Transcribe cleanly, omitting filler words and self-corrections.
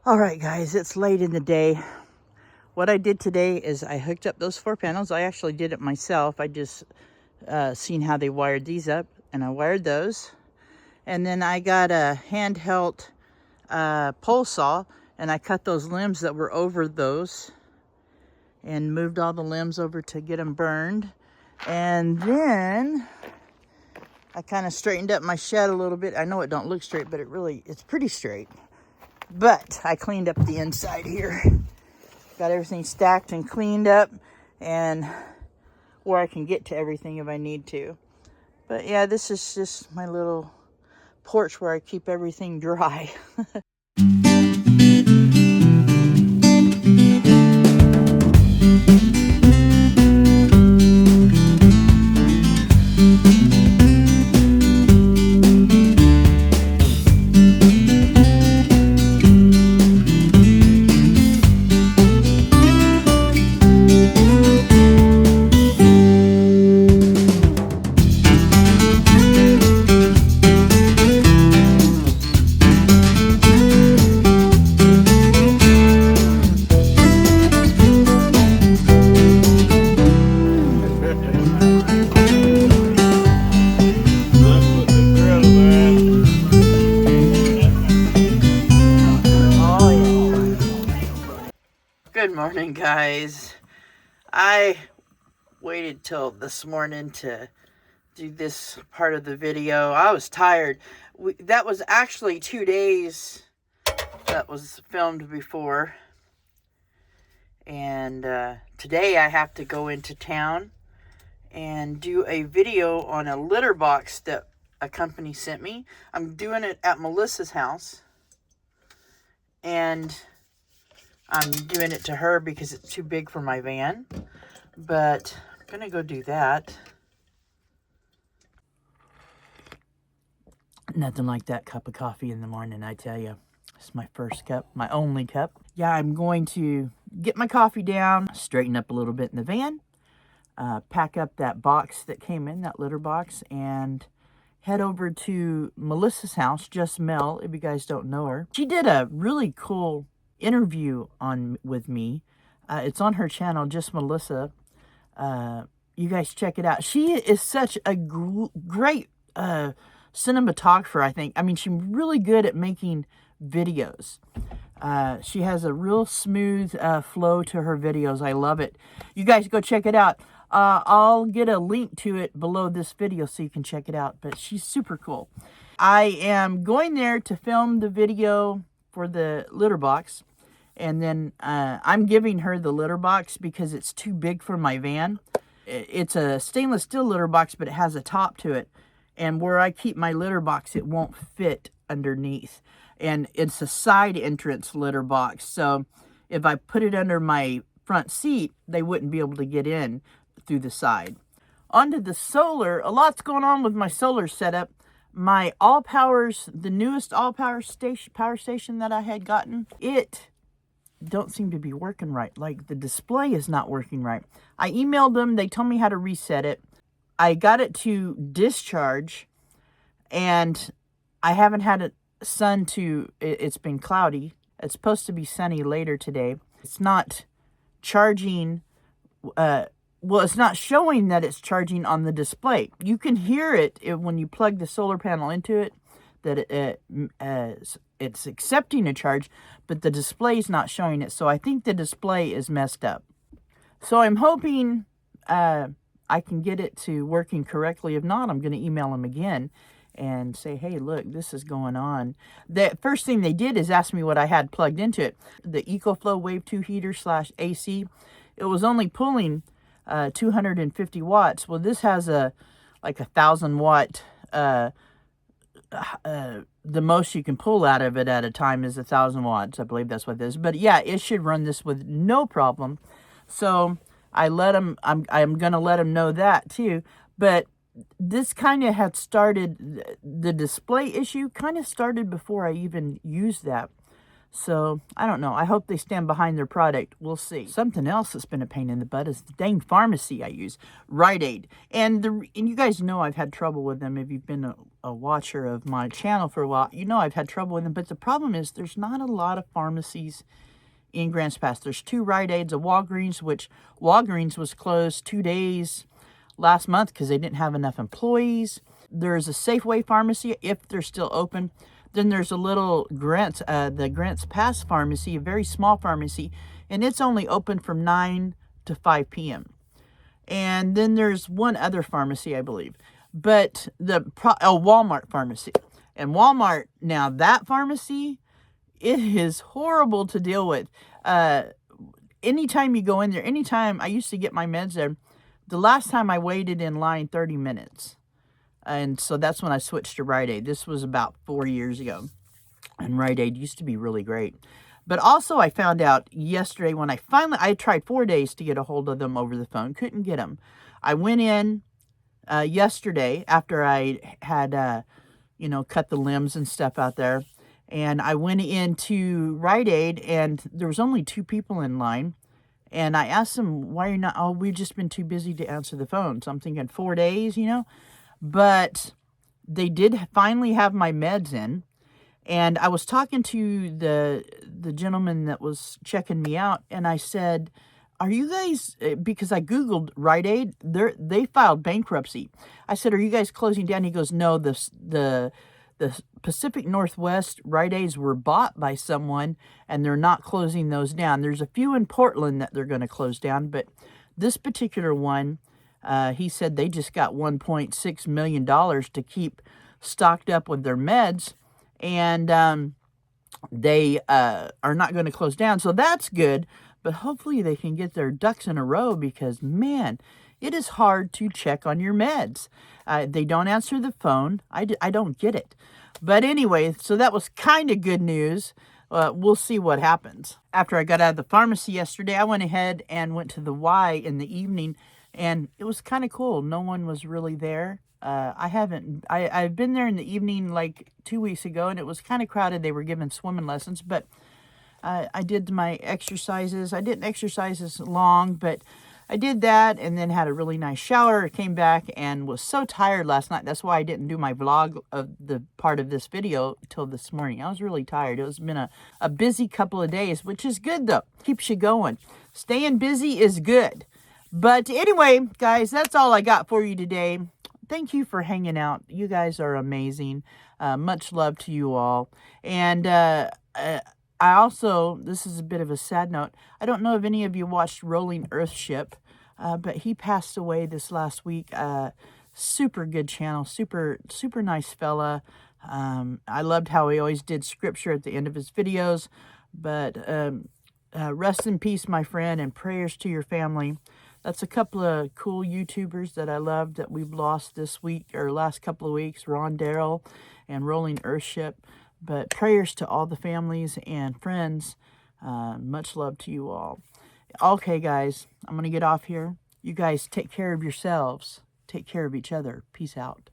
All right, guys, it's late in the day. What I did today is I hooked up those 4 panels. I actually did it myself. I just seen how they wired these up, and I wired those. And then I got a handheld pole saw, and I cut those limbs that were over those and moved all the limbs over to get them burned. And then I kind of straightened up my shed a little bit. I know it don't look straight, but it's pretty straight. But I cleaned up the inside here. Got everything stacked and cleaned up, and where I can get to everything if I need to. But yeah, this is just my little porch where I keep everything dry. Good morning, guys. I waited till this morning to do this part of the video. I was tired. That was actually 2 days that was filmed before. And today I have to go into town and do a video on a litter box that a company sent me. I'm doing it at Melissa's house. And I'm doing it to her because it's too big for my van, but I'm gonna go do that. Nothing like that cup of coffee in the morning, I tell you. It's my first cup, my only cup. Yeah, I'm going to get my coffee down, straighten up a little bit in the van, pack up that box that came in, that litter box, and head over to Melissa's house, Just Mel, if you guys don't know her. She did a really cool interview with me. It's on her channel, Just Melissa. You guys check it out. She is such a great cinematographer, I think. I mean, she's really good at making videos. She has a real smooth flow to her videos. I love it. You guys go check it out. I'll get a link to it below this video so you can check it out. But she's super cool. I am going there to film the video for the litter box. And then I'm giving her the litter box because it's too big for my van. It's a stainless steel litter box, but it has a top to it. And where I keep my litter box, it won't fit underneath. And it's a side entrance litter box. So if I put it under my front seat, they wouldn't be able to get in through the side. Onto the solar. A lot's going on with my solar setup. My all-powers, the newest all-power power station that I had gotten, it don't seem to be working right. Like, the display is not working right. I emailed them. They told me how to reset it. I got it to discharge, and I haven't had it sun to, it's been cloudy. It's supposed to be sunny later today. It's not charging, well, it's not showing that it's charging on the display. You can hear it when you plug the solar panel into it, that it's accepting a charge, but the display is not showing it. So I think the display is messed up. So I'm hoping I can get it to working correctly. If not, I'm going to email them again and say, hey, look, this is going on. The first thing they did is ask me what I had plugged into it. The EcoFlow Wave 2 heater / AC. It was only pulling 250 watts. Well, this has like 1,000 watt. The most you can pull out of it at a time is 1,000 watts. I believe that's what it is. But yeah, it should run this with no problem. So I let them, I'm going to let them know that too. But this kind of had started, the display issue kind of started before I even used that. So, I don't know. I hope they stand behind their product. We'll see. Something else that's been a pain in the butt is the dang pharmacy I use, Rite Aid. And you guys know I've had trouble with them. If you've been a watcher of my channel for a while, you know I've had trouble with them. But the problem is there's not a lot of pharmacies in Grants Pass. There's 2 Rite Aids, a Walgreens, which Walgreens was closed 2 days last month because they didn't have enough employees. There's a Safeway pharmacy, if they're still open. Then there's a little the Grants Pass pharmacy, a very small pharmacy, and it's only open from 9 to 5 p.m. And then there's one other pharmacy, I believe, but a Walmart pharmacy. And Walmart, now that pharmacy, it is horrible to deal with. Anytime you go in there, anytime I used to get my meds there, the last time I waited in line 30 minutes. And so that's when I switched to Rite Aid. This was about 4 years ago. And Rite Aid used to be really great. But also I found out yesterday when I tried 4 days to get a hold of them over the phone. Couldn't get them. I went in yesterday after I had, cut the limbs and stuff out there. And I went into Rite Aid and there was only 2 people in line. And I asked them, why are you not? Oh, we've just been too busy to answer the phone. So I'm thinking 4 days, But they did finally have my meds in. And I was talking to the gentleman that was checking me out. And I said, are you guys, because I Googled Rite Aid, they filed bankruptcy. I said, are you guys closing down? He goes, no, the Pacific Northwest Rite Aids were bought by someone and they're not closing those down. There's a few in Portland that they're going to close down. But this particular one, he said they just got $1.6 million to keep stocked up with their meds, and they are not going to close down. So that's good, but hopefully they can get their ducks in a row because, man, it is hard to check on your meds. They don't answer the phone. I don't get it. But anyway, so that was kind of good news. We'll see what happens. After I got out of the pharmacy yesterday, I went ahead and went to the Y in the evening. And it was kind of cool. No one was really there. I've been there in the evening like 2 weeks ago, and it was kind of crowded. They were giving swimming lessons, but I did my exercises. I didn't exercise as long, but I did that and then had a really nice shower. Came back and was so tired last night. That's why I didn't do my vlog of the part of this video till this morning. I was really tired. It's been a busy couple of days, which is good though. Keeps you going. Staying busy is good. But anyway, guys, that's all I got for you today. Thank you for hanging out. You guys are amazing. Much love to you all. And I also, this is a bit of a sad note. I don't know if any of you watched Rolling Earthship, but he passed away this last week. Super good channel. Super nice fella. I loved how he always did scripture at the end of his videos. But rest in peace, my friend, and prayers to your family. That's a couple of cool YouTubers that I loved that we've lost this week or last couple of weeks, Ron Darrell and Rolling Earthship. But prayers to all the families and friends. Much love to you all. Okay, guys, I'm going to get off here. You guys take care of yourselves. Take care of each other. Peace out.